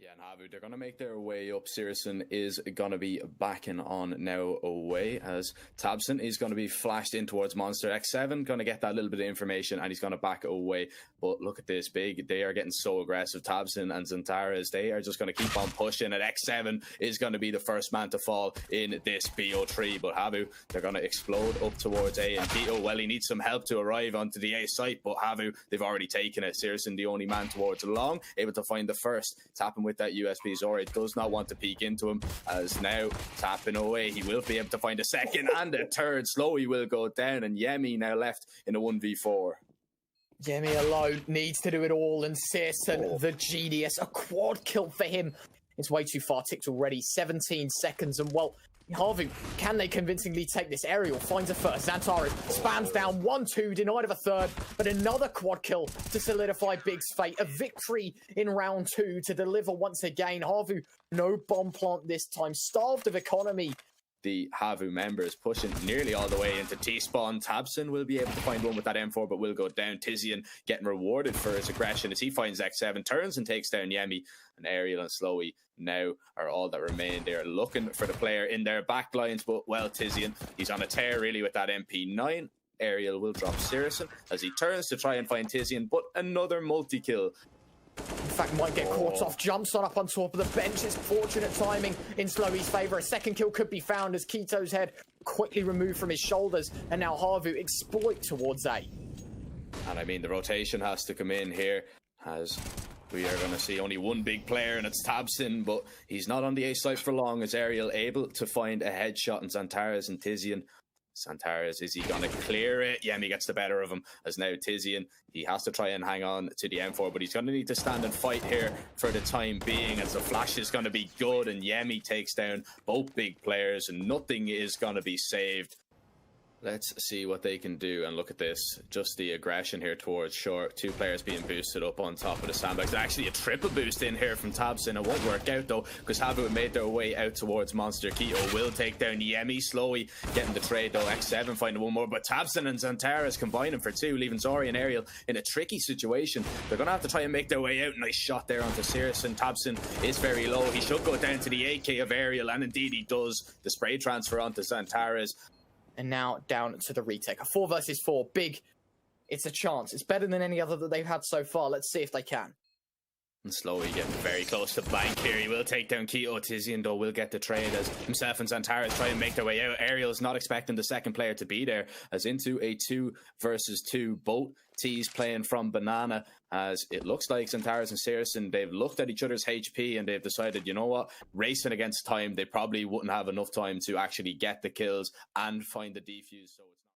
Yeah, and HAVU, they're going to make their way up. Sirison is going to be backing on now away as Tabson is going to be flashed in towards Monster. X7 going to get that little bit of information and he's going to back away. But look at this, Big. They are getting so aggressive. Tabson and Zantares, they are just going to keep on pushing. And X7 is going to be the first man to fall in this BO3. But HAVU, they're going to explode up towards A. And Keto, well, he needs some help to arrive onto the A site. But HAVU, they've already taken it. Sirison, the only man towards long, able to find the first. Tapping with that USB. Zori does not want to peek into him as now tapping away. He will be able to find a second and a third. Slowy will go down and Yemi now left in a 1v4. Yemi alone needs to do it all and Sirison, the genius, a quad kill for him. It's way too far ticked already, 17 seconds and well, HAVU, can they convincingly take this? Aerial finds a first. Zantares spams down 1-2, denied of a third, but another quad kill to solidify Big's fate. A victory in round 2 to deliver once again. HAVU, no bomb plant this time, starved of economy. The HAVU members pushing nearly all the way into T-spawn. Tabson will be able to find one with that M4, but will go down. Tizian getting rewarded for his aggression as he finds X7, turns and takes down Yemi. And Ariel and Slowy now are all that remain. They are looking for the player in their back lines, but well, Tizian, he's on a tear really with that MP9. Ariel will drop Sirison as he turns to try and find Tizian, but another multi-kill. In fact, might get caught off. Jumps on up on top of the bench. It's fortunate timing in Slowy's favour. A second kill could be found as Keto's head quickly removed from his shoulders. And now HAVU exploit towards A. And I mean, the rotation has to come in here as we are going to see only one big player, and it's Tabson, but he's not on the A site for long as Ariel able to find a headshot in Zantares and Tizian. Zantares, is he going to clear it? Yemi gets the better of him as now Tizian, he has to try and hang on to the M4, but he's going to need to stand and fight here for the time being as the flash is going to be good and Yemi takes down both big players and nothing is going to be saved. Let's see what they can do, and look at this, just the aggression here towards short. Two players being boosted up on top of the sandbags. Actually a triple boost in here from Tabson. It won't work out though, because HAVU made their way out towards Monster. Keto will take down Yemi, Slowy getting the trade though. X7 finding one more, but Tabson and Zantares combining for two, leaving Zori and Ariel in a tricky situation. They're going to have to try and make their way out. Nice shot there onto Sirison. Tabson is very low. He should go down to the AK of Ariel, and indeed he does. The spray transfer onto Zantares. And now down to the retake. A 4 versus 4. Big. It's a chance. It's better than any other that they've had so far. Let's see if they can. And Slowy getting very close to blank here. He will take down Keto. Tizian though will get the trade as himself and Zantares try and make their way out. Ariel is not expecting the second player to be there as into a 2 versus 2. Both T's playing from Banana as it looks like Zantares and Sirison, they've looked at each other's HP and they've decided, you know what, racing against time, they probably wouldn't have enough time to actually get the kills and find the defuse, so it's not.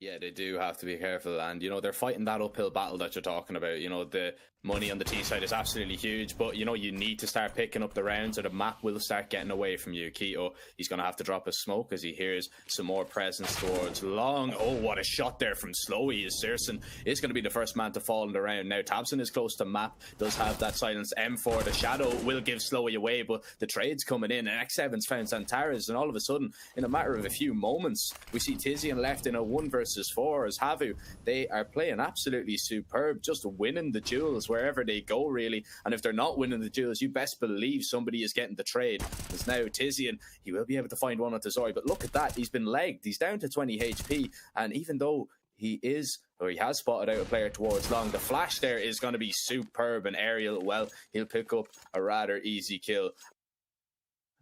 Yeah, they do have to be careful, and you know, they're fighting that uphill battle that you're talking about. You know, the money on the T side is absolutely huge, but you know, you need to start picking up the rounds or the map will start getting away from you. Keto, he's going to have to drop a smoke as he hears some more presence towards long. Oh, what a shot there from Slowy as Sirison is going to be the first man to fall in the round. Now Tabson is close to map, does have that silence M4. The shadow will give Slowy away, but the trade's coming in and X7's found Zantares, and all of a sudden, in a matter of a few moments, we see Tizian left in a 1 versus 4 as HAVU, they are playing absolutely superb, just winning the duels wherever they go really, and if they're not winning the duels, you best believe somebody is getting the trade. As now Tizian, he will be able to find one onto Zori, but look at that, he's been legged, he's down to 20 HP, and even though he has spotted out a player towards long, the flash there is going to be superb, and Ariel, well, he'll pick up a rather easy kill.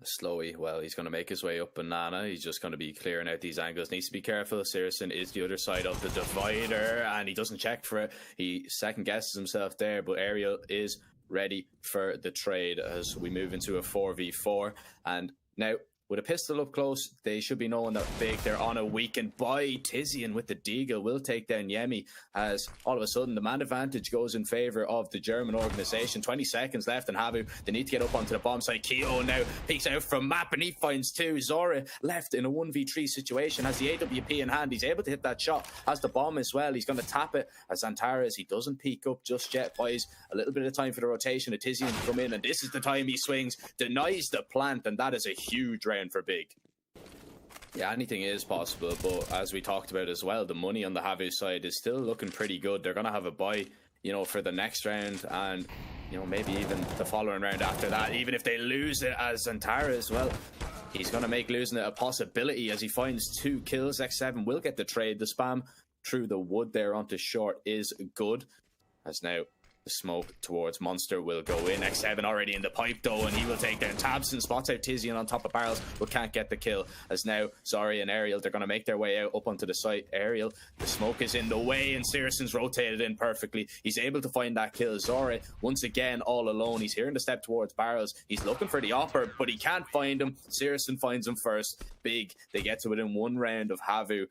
Slowy, well, he's going to make his way up Banana. He's just going to be clearing out these angles. Needs to be careful. Sirison is the other side of the divider, and he doesn't check for it. He second guesses himself there, but Ariel is ready for the trade as we move into a 4v4. And now, with a pistol up close, they should be knowing that Big, they're on a weakened by Tizian with the Deagle will take down Yemi as all of a sudden the man advantage goes in favour of the German organisation. 20 seconds left and HAVU, they need to get up onto the bomb site. Keto now peeks out from map and he finds 2. Zora left in a 1v3 situation, has the AWP in hand, he's able to hit that shot, has the bomb as well, he's going to tap it as Zantares, he doesn't peek up just yet, buys a little bit of time for the rotation of Tizian to come in, and this is the time he swings, denies the plant, and that is a huge round for Big. Yeah, anything is possible, but as we talked about as well, the money on the HAVU side is still looking pretty good. They're going to have a buy, you know, for the next round, and you know, maybe even the following round after that, even if they lose it as Antares, well, he's going to make losing it a possibility as he finds 2 kills. X7 will get the trade. The spam through the wood there onto short is good, as now the smoke towards Monster will go in. X7 already in the pipe though, and he will take down Tabson, spots out Tizian on top of barrels, but can't get the kill. As now Zari and Ariel, they're going to make their way out up onto the site. Ariel, the smoke is in the way, and Searson's rotated in perfectly. He's able to find that kill. Zari, once again, all alone. He's hearing the step towards barrels. He's looking for the opper, but he can't find him. Searson finds him first. Big, they get to within 1 round of HAVU.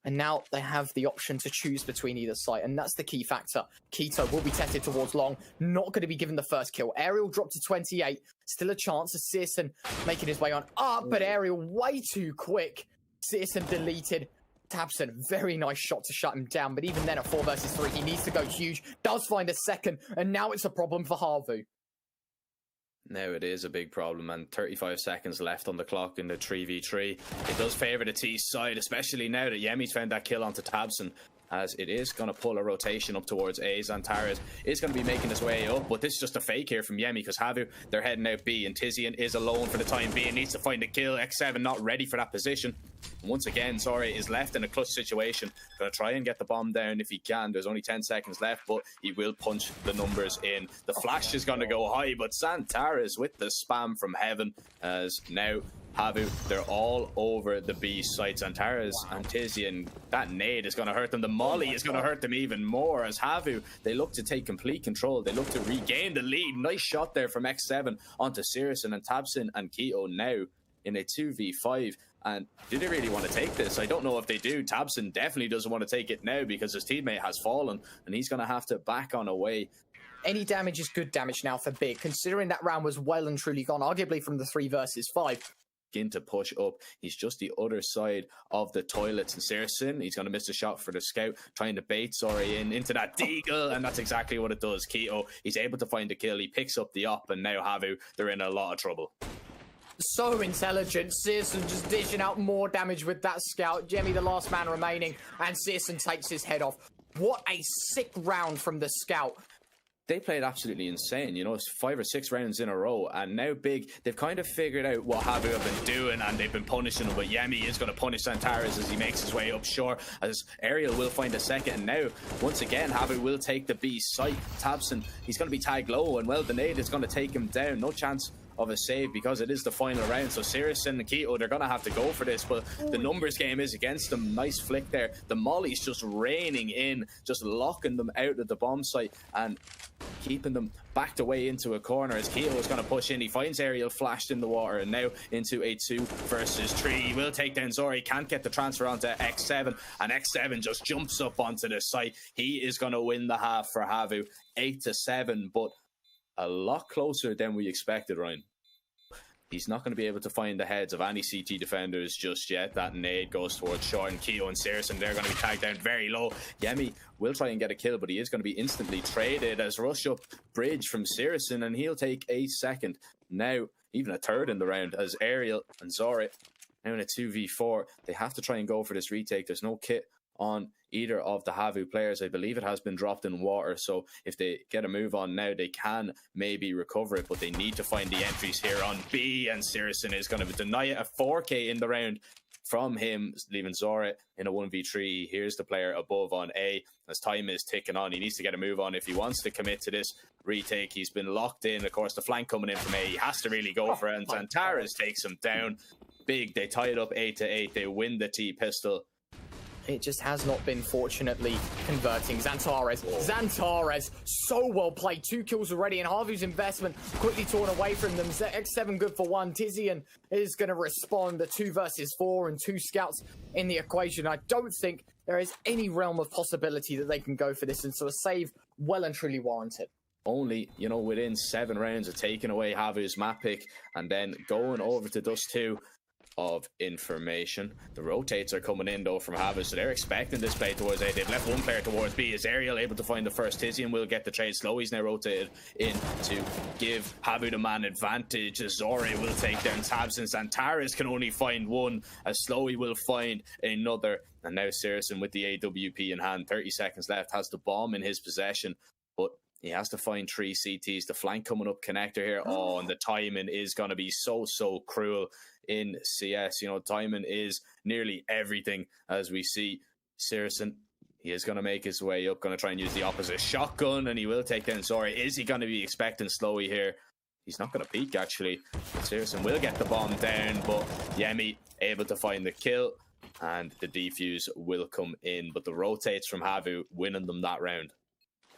And now they have the option to choose between either site, and that's the key factor. Keto will be tested towards long, not going to be given the first kill. Ariel dropped to 28, still a chance of Searson making his way on up, but Ariel way too quick. Searson deleted. Tabson, very nice shot to shut him down, but even then at 4 versus 3, he needs to go huge, does find a second, and now it's a problem for HAVU. Now it is a big problem, and 35 seconds left on the clock in the 3v3. It does favour the T side, especially now that Yemi's found that kill onto Tabson, as it is going to pull a rotation up towards A. Zantares is going to be making his way up, but this is just a fake here from Yemi, because HAVU, they're heading out B, and Tizian is alone for the time being, needs to find a kill. X7 not ready for that position. And once again, Zori is left in a clutch situation. Going to try and get the bomb down if he can. There's only 10 seconds left, but he will punch the numbers in. The flash is going to go high, but Zantares with the spam from heaven, as now HAVU, they're all over the B sites. Antares and Tizian, that nade is going to hurt them. The molly is going to hurt them even more, as HAVU, they look to take complete control. They look to regain the lead. Nice shot there from X7 onto Searson, and Tabson and Keto now in a 2v5. And do they really want to take this? I don't know if they do. Tabson definitely doesn't want to take it now, because his teammate has fallen, and he's going to have to back on away. Any damage is good damage now for Big, considering that round was well and truly gone, arguably from the 3 versus 5. Begin to push up. He's just the other side of the toilets, and Searson, he's going to miss a shot for the scout, trying to bait Zori into that deagle, and that's exactly what it does. Keto, he's able to find the kill. He picks up the op, and now HAVU, they're in a lot of trouble. So intelligent. Searson just dishing out more damage with that scout. Jemmy, the last man remaining, and Searson takes his head off. What a sick round from the scout. They played absolutely insane, you know, it's 5 or 6 rounds in a row, and now Big, they've kind of figured out what HAVU have been doing, and they've been punishing him, but Yemi is going to punish Antares as he makes his way up shore, as Ariel will find a second, and now, once again, HAVU will take the B site. Tabson, he's going to be tagged low, and well, the nade is going to take him down. No chance of a save, because it is the final round. So Searson and Keto, they're going to have to go for this, but the numbers game is against them. Nice flick there. The molly's just raining in, just locking them out of the bomb site and keeping them backed away into a corner, as Keto is going to push in. He finds Ariel flashed in the water, and now into a 2 versus 3. He will take down Zori, can't get the transfer onto X7, and X7 just jumps up onto the site. He is going to win the half for HAVU, 8-7, but a lot closer than we expected, Ryan. He's not going to be able to find the heads of any CT defenders just yet. That nade goes towards Short, and Keto and Searson, they're going to be tagged down very low. Yemi will try and get a kill, but he is going to be instantly traded as rush up bridge from Searson, and he'll take a second. Now, even a third in the round, as Ariel and Zori, now in a 2v4, they have to try and go for this retake. There's no kit on either of the HAVU players. I believe it has been dropped in water, so if they get a move on now, they can maybe recover it, but they need to find the entries here on B, and Searson is going to deny it. A 4k in the round from him, leaving Zora in a 1v3. Here's the player above on A, as time is ticking on. He needs to get a move on if he wants to commit to this retake. He's been locked in. Of course, the flank coming in from A, he has to really go for it, and Zantares takes him down. Big, they tie it up 8-8. They win the T pistol. It just has not been, fortunately, converting. Zantares, so well played. 2 kills already, and HAVU's investment quickly torn away from them. X7 good for 1. Tizian is going to respond. The 2 versus 4 and 2 scouts in the equation. I don't think there is any realm of possibility that they can go for this, and so a save well and truly warranted. Only, you know, within 7 rounds of taking away HAVU's map pick and then going over to Dust 2 of information. The rotates are coming in though from HAVU, so they're expecting this play towards A. They've left one player towards B. Is Ariel able to find the first? Tizian will get the trade. Slow, he's now rotated in to give HAVU the man advantage. Zori will take down Tabson. Zantares can only find one, as Slowy will find another. And now Searson with the AWP in hand, 30 seconds left, has the bomb in his possession, but He has to find 3 CTs. The flank coming up connector here. Oh, and the timing is going to be so cruel in CS. You know, timing is nearly everything, as we see. Sirison, he is going to make his way up, going to try and use the opposite shotgun, and he will take down Zori. Is he going to be expecting Slowy here? He's not going to peek, actually. Sirison will get the bomb down, but Yemi able to find the kill, and the defuse will come in. But the rotates from HAVU winning them that round.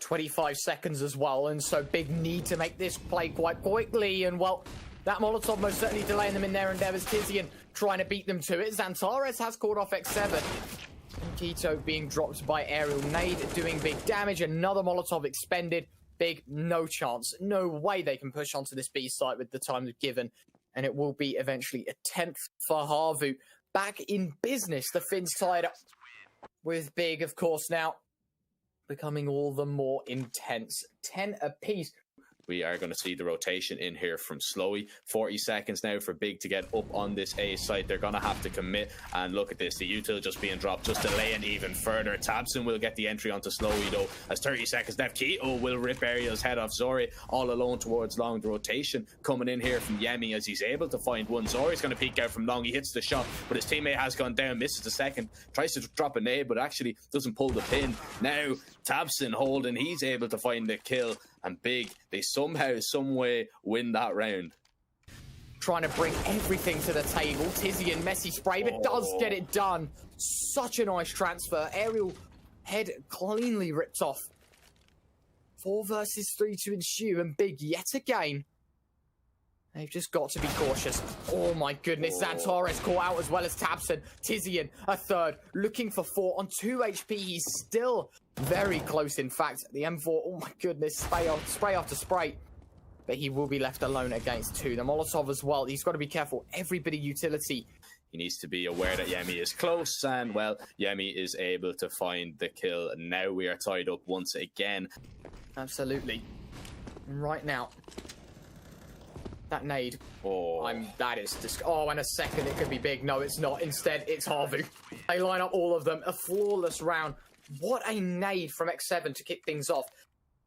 25 seconds as well, and so big need to make this play quite quickly, and well, that Molotov most certainly delaying them in their endeavors. Tizian trying to beat them to it. Xantares has called off X7. And Keto being dropped by Aerial Nade, doing big damage. Another Molotov expended. Big, no chance. No way they can push onto this B site with the time they've given. And it will be eventually a 10th for HAVU. Back in business, the Finns tied up with Big, of course, now becoming all the more intense. 10 apiece. We are going to see the rotation in here from Slowy. 40 seconds now for Big to get up on this A site. They're going to have to commit. And look at this. The util just being dropped, just delaying even further. Tabson will get the entry onto Slowy, though, as 30 seconds left. Keto will rip Ariel's head off Zori all alone towards long. The rotation coming in here from Yemi as he's able to find one. Zori's going to peek out from long. He hits the shot, but his teammate has gone down, misses the second, tries to drop a nade, but actually doesn't pull the pin. Now, Tabson holding. He's able to find the kill. And Big, they somehow, someway win that round. Trying to bring everything to the table. Tizzy and Messi spray, but does get it done. Such a nice transfer. Aerial head cleanly ripped off. 4 versus 3 to ensue, and Big yet again. They've just got to be cautious. Oh my goodness, Xantares caught out as well as Tabson. Tizian, a third, looking for 4 on 2 HP. He's still very close, in fact. The M4, oh my goodness, spray after spray. But he will be left alone against 2. The Molotov as well, he's got to be careful. Every bit of utility. He needs to be aware that Yemi is close, and, well, Yemi is able to find the kill. Now we are tied up once again. Absolutely. Right now. That nade. That is and a second it could be Big. No, it's not. Instead, it's HAVU. They line up all of them. A flawless round. What a nade from X7 to kick things off.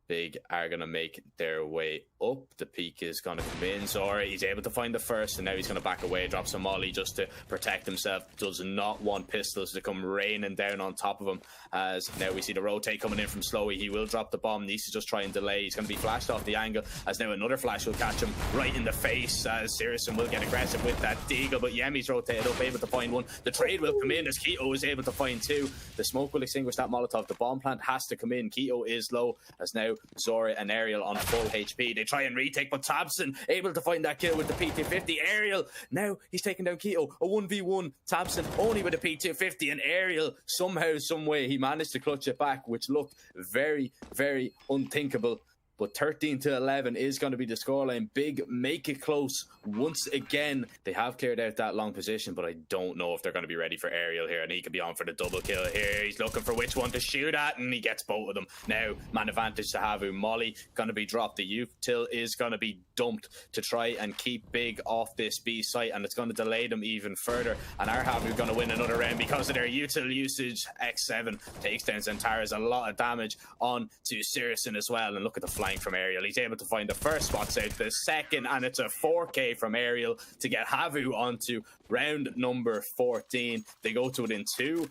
Big are going to make their way up. The peak is going to come in. Zora, he's able to find the first, and now he's going to back away, drop some molly just to protect himself. Does not want pistols to come raining down on top of him, as now we see the rotate coming in from Slowy. He will drop the bomb, needs to just try and delay. He's going to be flashed off the angle, as now another flash will catch him right in the face, as Sirison will get aggressive with that deagle, but Yemi's rotated up, able to find one. The trade will come in as Keto is able to find 2. The smoke will extinguish that Molotov. The bomb plant has to come in. Keto is low, as now Zora and Ariel on full HP. They try and retake, but Tabson able to find that kill with the P250. Ariel, now he's taking down Keto. A 1v1. Tabson only with a P250, and Ariel, somehow, someway, he managed to clutch it back, which looked very, very unthinkable. But 13-11 is going to be the scoreline. Big make it close once again. They have cleared out that long position, but I don't know if they're going to be ready for Ariel here, and he could be on for the double kill here. He's looking for which one to shoot at, and he gets both of them. Now, man advantage to HAVU. Molly going to be dropped. The util is going to be dumped to try and keep Big off this B site, and it's going to delay them even further. And our HAVU going to win another round because of their util usage. X7 takes down Xantares, a lot of damage on to Sirison as well. And look at the flank from Ariel. He's able to find the first spots out, the second, and it's a 4K from Ariel to get HAVU onto round number 14. They go to it in 2.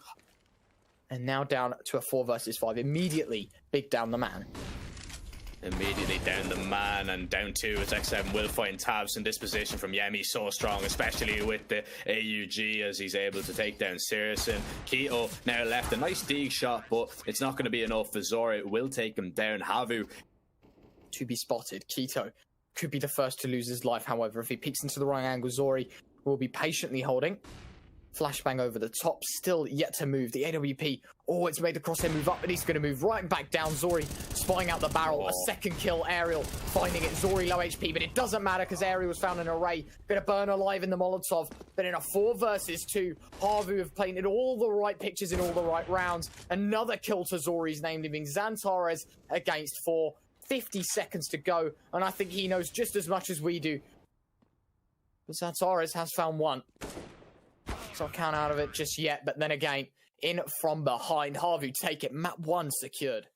And now down to a 4 versus 5. Immediately, Big down the man. Immediately down the man, and down 2 as X7 will find tabs in this position from Yemi. So strong, especially with the AUG, as he's able to take down Sirison. Keto now left a nice dig shot, but it's not going to be enough. Zora will take him down. HAVU to be spotted. Keto could be the first to lose his life, however, if he peeks into the wrong angle. Zori will be patiently holding. Flashbang over the top, still yet to move. The AWP, it's made the crosshair move up, but he's going to move right back down. Zori spying out the barrel. A second kill, Ariel finding it. Zori low HP, but it doesn't matter because Ariel was found in an array. Going to burn alive in the Molotov, but in a 4 versus 2, HAVU have painted all the right pictures in all the right rounds. Another kill to Zori's name, leaving Xantares against 4. 50 seconds to go, and I think he knows just as much as we do. But Xantares has found one. So I'll count out of it just yet, but then again, in from behind. HAVU take it. Map 1 secured.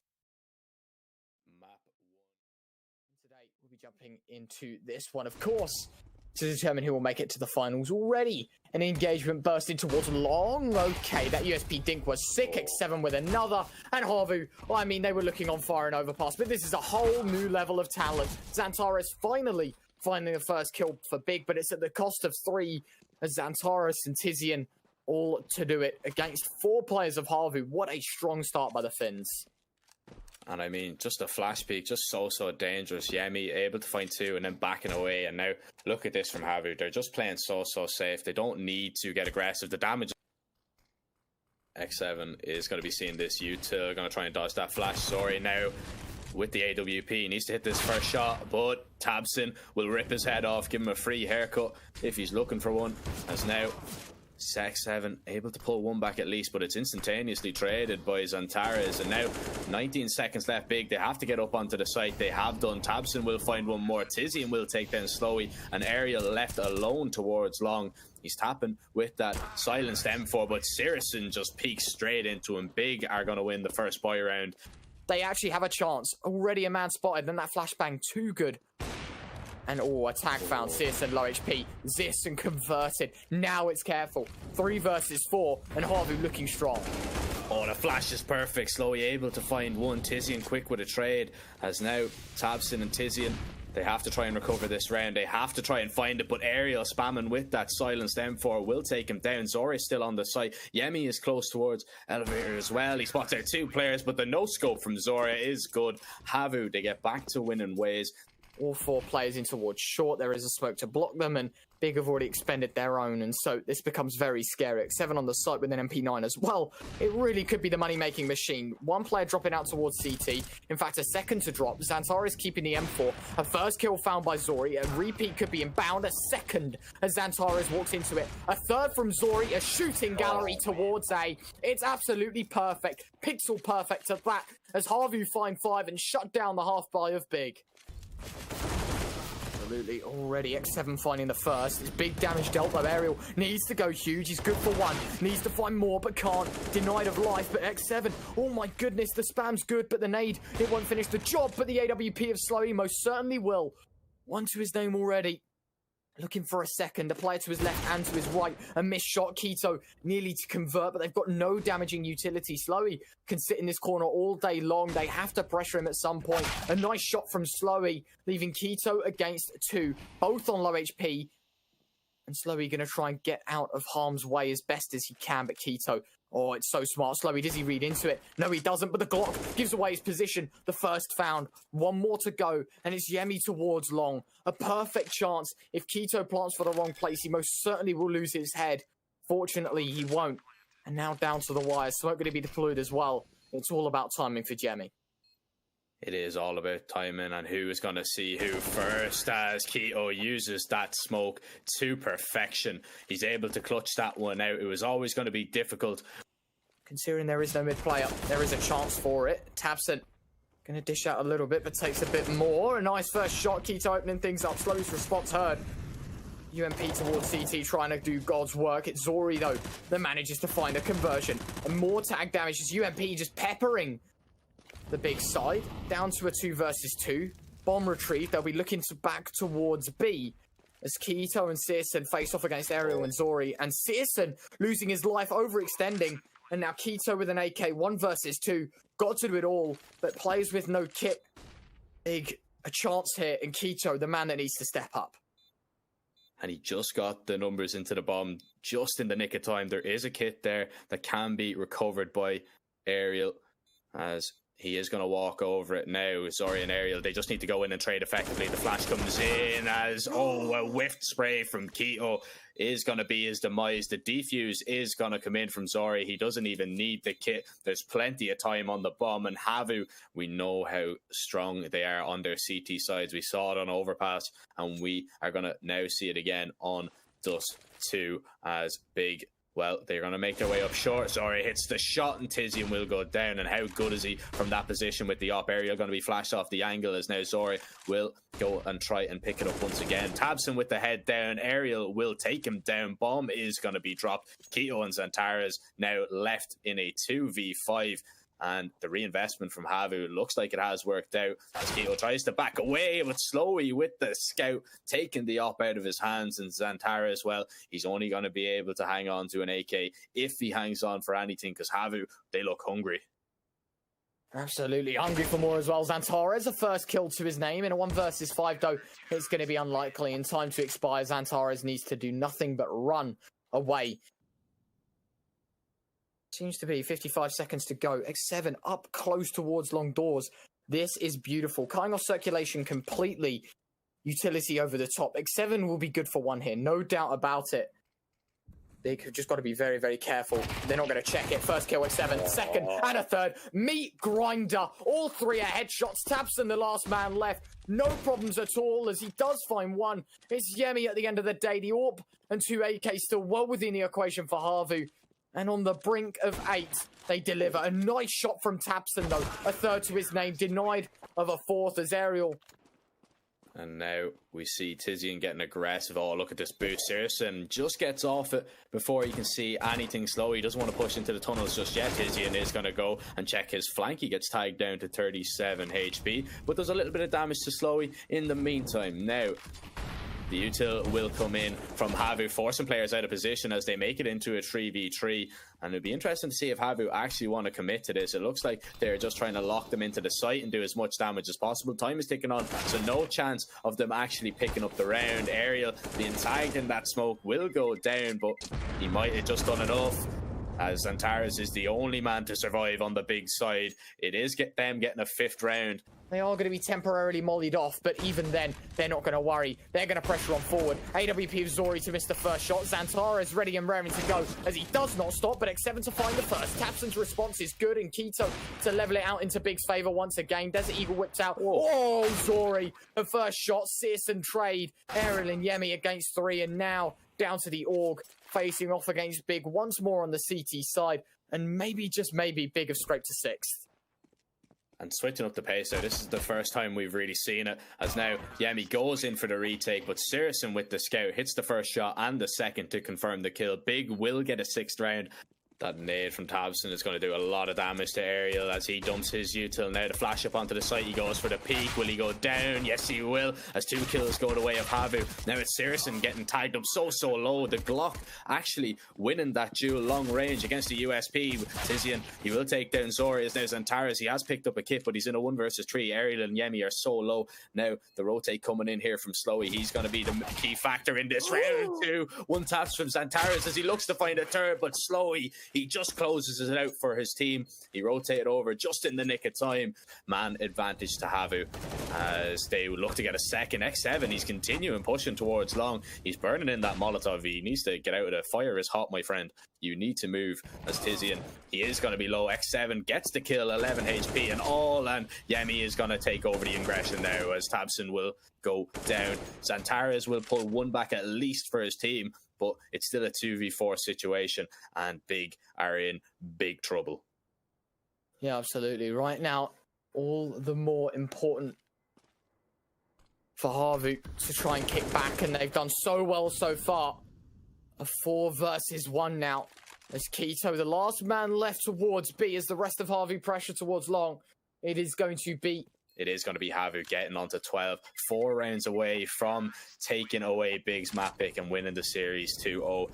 We'll be jumping into this one, of course, to determine who will make it to the finals already. An engagement bursting towards long. Okay, that USP dink was sick. X7 with another. And HAVU, well, I mean, they were looking on fire and overpass, but this is a whole new level of talent. Xantares finally finding the first kill for Big, but it's at the cost of 3 as Xantares and Tizian all to do it against 4 players of HAVU. What a strong start by the Finns. And I mean, just a flash peek, just so dangerous. Yemi able to find 2 and then backing away. And now look at this from HAVU. They're just playing so safe. They don't need to get aggressive. The damage. X7 is going to be seeing this util, going to try and dodge that flash. Sorry, now with the AWP, he needs to hit this first shot, but Tabson will rip his head off, give him a free haircut if he's looking for one. As now X7 able to pull one back at least, but it's instantaneously traded by Xantares. And now 19 seconds left. Big, they have to get up onto the site. They have done. Tabson will find one more. Tizian will take down Slowey, and Ariel left alone towards long. He's tapping with that silenced M4, but Sirison just peeks straight into him. Big are going to win the first buy round. They actually have a chance. Already a man spotted, then that flashbang too good. And attack found. Sirison low HP. Zis converted. Now it's careful. 3 versus 4, and HAVU looking strong. Oh, the flash is perfect. Slowly able to find one. Tizian quick with a trade. As now Tabson and Tizian, they have to try and recover this round. They have to try and find it, but Ariel spamming with that silenced M4 will take him down. Zori is still on the site. Yemi is close towards Elevator as well. He spots out 2 players, but the no-scope from Zora is good. HAVU, they get back to winning ways. All 4 players in towards short. There is a smoke to block them, and Big have already expended their own, and so this becomes very scary. X7 on the site with an MP9 as well. It really could be the money-making machine. 1 player dropping out towards CT. In fact, a second to drop. Xantares keeping the M4. A first kill found by Zori. A repeat could be inbound. A second as Xantares walks into it. A third from Zori. A shooting gallery towards A. It's absolutely perfect. Pixel perfect at that as HAVU find 5 and shut down the half buy of Big. Absolutely, already X7 finding the first. It's big damage dealt by Ariel. Needs to go huge. He's good for 1. Needs to find more, but can't. Denied of life, but X7. Oh my goodness, the spam's good, but the nade, it won't finish the job. But the AWP of Slowey most certainly will. 1 to his name already. Looking for a second, a player to his left and to his right. A missed shot, Keto nearly to convert, but they've got no damaging utility. Slowey can sit in this corner all day long. They have to pressure him at some point. A nice shot from Slowey, leaving Keto against 2, both on low HP. And Slowey going to try and get out of harm's way as best as he can, but Keto, oh, it's so smart. Slowey, does he read into it? No, he doesn't, but the Glock gives away his position. The first found. 1 more to go, and it's Yemi towards long. A perfect chance. If Keto plants for the wrong place, he most certainly will lose his head. Fortunately, he won't. And now down to the wire. Smoke going to be deployed as well. It's all about timing for Yemi. It is all about timing and who is going to see who first, as Keto uses that smoke to perfection. He's able to clutch that one out. It was always going to be difficult. Considering there is no mid player, there is a chance for it. Tabson going to dish out a little bit, but takes a bit more. A nice first shot. Keto opening things up. Slow's response heard. UMP towards CT trying to do God's work. It's Zori, though, that manages to find a conversion. And more tag damage as UMP just peppering the Big side. Down to a 2 versus 2. Bomb retrieve. They'll be looking to back towards B as Keto and Sirison face off against Ariel and Zori. And Sirison losing his life, overextending. And now Keto with an AK. 1 versus 2. Got to do it all, but players with no kit. Big a chance here. And Keto, the man that needs to step up. And he just got the numbers into the bomb just in the nick of time. There is a kit there that can be recovered by Ariel, as he is going to walk over it now. Zori and Ariel, they just need to go in and trade effectively. The flash comes in as, a whiffed spray from Keto is going to be his demise. The defuse is going to come in from Zori. He doesn't even need the kit. There's plenty of time on the bomb. And HAVU, we know how strong they are on their CT sides. We saw it on Overpass, and we are going to now see it again on Dust 2 as Big. Well, they're going to make their way up short. Zori hits the shot and Tizian will go down. And how good is he from that position with the op area going to be flashed off the angle, as now Zori will go and try and pick it up once again. Tabson with the head down. Ariel will take him down. Bomb is going to be dropped. Keto and Xantares now left in a 2v5. And the reinvestment from HAVU looks like it has worked out as Keto tries to back away, but Slowey with the scout taking the op out of his hands, and Zantara as well. He's only going to be able to hang on to an AK if he hangs on for anything, because HAVU, they look hungry. Absolutely hungry for more as well. Zantara's a first kill to his name in a 1 versus 5, though it's going to be unlikely. In time to expire, Zantara's needs to do nothing but run away. Seems to be 55 seconds to go. X7 up close towards long doors. This is beautiful. Cutting off circulation completely. Utility over the top. X7 will be good for one here, no doubt about it. They've just got to be very, very careful. They're not going to check it. First kill, X7. Second and a third. Meat grinder. All three are headshots. tabseN, the last man left. No problems at all as he does find one. It's Yemi at the end of the day. The AWP and 2 AKs still well within the equation for HAVU. And on the brink of 8, they deliver. A nice shot from tabseN, though. A third to his name. Denied of a fourth as Aerial. And now we see Tizian getting aggressive. Oh, look at this boost. CSGO just gets off it before he can see anything slow. He doesn't want to push into the tunnels just yet. Tizian is going to go and check his flank. He gets tagged down to 37 HP. But there's a little bit of damage to Slowey in the meantime. Now, the util will come in from HAVU, forcing players out of position as they make it into a 3v3. And it'd be interesting to see if HAVU actually want to commit to this. It looks like they're just trying to lock them into the site and do as much damage as possible. Time is ticking on, so no chance of them actually picking up the round. Aerial being tagged in that smoke will go down, but he might have just done enough, as Zantares is the only man to survive on the big side. It is them getting a 5th round. They are going to be temporarily mollied off, but even then, they're not going to worry. They're going to pressure on forward. AWP of Zori to miss the first shot. Zantara is ready and raring to go as he does not stop, but X7 to find the first. tabseN's response is good, and Keto to level it out into Big's favor once again. Desert Eagle whipped out. Oh, Zori, the first shot. CSGO trade. Aerial and Yemi against 3, and now down to the Org, facing off against Big once more on the CT side, and maybe, just maybe, Big have scraped to 6th. And switching up the pace now, this is the first time we've really seen it, as now Yemi goes in for the retake, but CSGO with the scout hits the first shot and the second to confirm the kill. Big will get a 6th round. That nade from tabseN is going to do a lot of damage to Aerial as he dumps his util. Now to flash up onto the site, he goes for the peak. Will he go down? Yes, he will, as 2 kills go the way of HAVU. Now it's CSGO getting tagged up so low. The Glock actually winning that duel long range against the USP. Tizian, he will take down Zori as now Zantares. He has picked up a kit, but he's in a 1 versus 3. Aerial and Yemi are so low. Now the rotate coming in here from Slowey. He's going to be the key factor in this round 2. 1 taps from Zantares as he looks to find a third, but Slowey, he just closes it out for his team. He rotated over just in the nick of time. Man advantage to HAVU as they look to get a second. X7, he's continuing pushing towards long. He's burning in that Molotov. He needs to get out of the fire is hot, my friend. You need to move as Tizian. He is going to be low. X7 gets the kill, 11 HP and all, and Yemi is going to take over the aggression now as tabseN will go down. Zantares will pull 1 back at least for his team, but it's still a 2v4 situation, and Big are in big trouble. Yeah, absolutely. Right now, all the more important for HAVU to try and kick back, and they've done so well so far. A 4 versus 1 now. As Keto, the last man left towards B, as the rest of HAVU pressure towards long. It is going to be HAVU getting onto 12, 4 rounds away from taking away Big's map pick and winning the series 2-0.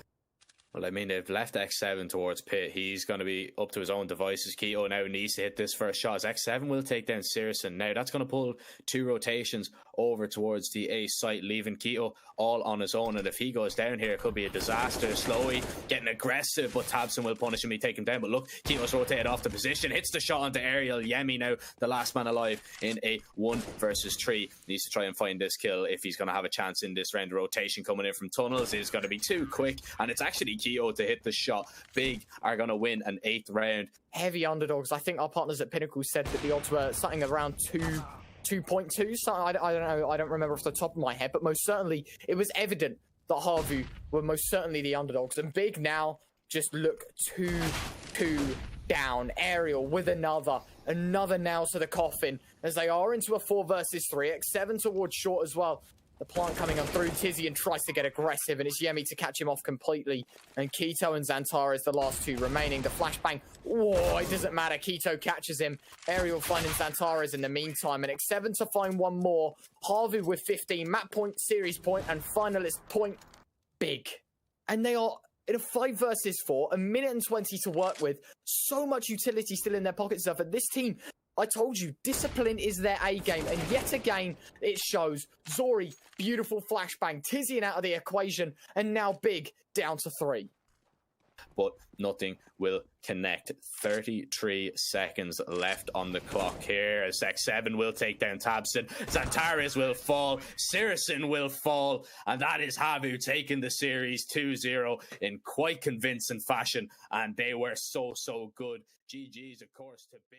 Well, I mean, they've left X7 towards Pit. He's going to be up to his own devices. Keto now needs to hit this first shot. X7 will take down CSGO. Now, that's going to pull 2 rotations over towards the A site, leaving Keto all on his own. And if he goes down here, it could be a disaster. Slowey getting aggressive, but tabseN will punish him. He take him down. But look, Keto's rotated off the position. Hits the shot onto Aerial. Yemi now, the last man alive in a 1 versus 3. Needs to try and find this kill if he's going to have a chance in this round. The rotation coming in from tunnels is going to be too quick. And it's actually Keto to hit the shot. Big are going to win an 8th round. Heavy underdogs. I think our partners at Pinnacle said that the odds were something around 2.2. So I don't know. I don't remember off the top of my head, but most certainly it was evident that HAVU were most certainly the underdogs. And Big now just look 2-2 down. Aerial with another nail to the coffin as they are into a 4 versus 3. X7 towards short as well. The plant coming on through. Tizian tries to get aggressive, and it's Yemi to catch him off completely. And Keto and Xantara is the last two remaining. The flashbang. Whoa, it doesn't matter. Keto catches him. Aerial finding Xantaras in the meantime. And X7 to find one more. HAVU with 15. Map point, series point, and finalist point. Big. And they are in a 5 versus 4. A minute and 20 to work with. So much utility still in their pockets. For this team, I told you, discipline is their A game, and yet again, it shows. Zori, beautiful flashbang, Tizian out of the equation, and now Big down to 3. But nothing will connect. 33 seconds left on the clock here. As X7 will take down Tabson. Xantares will fall. Sirison will fall. And that is HAVU taking the series 2-0 in quite convincing fashion. And they were so good. GG's, of course, to Big.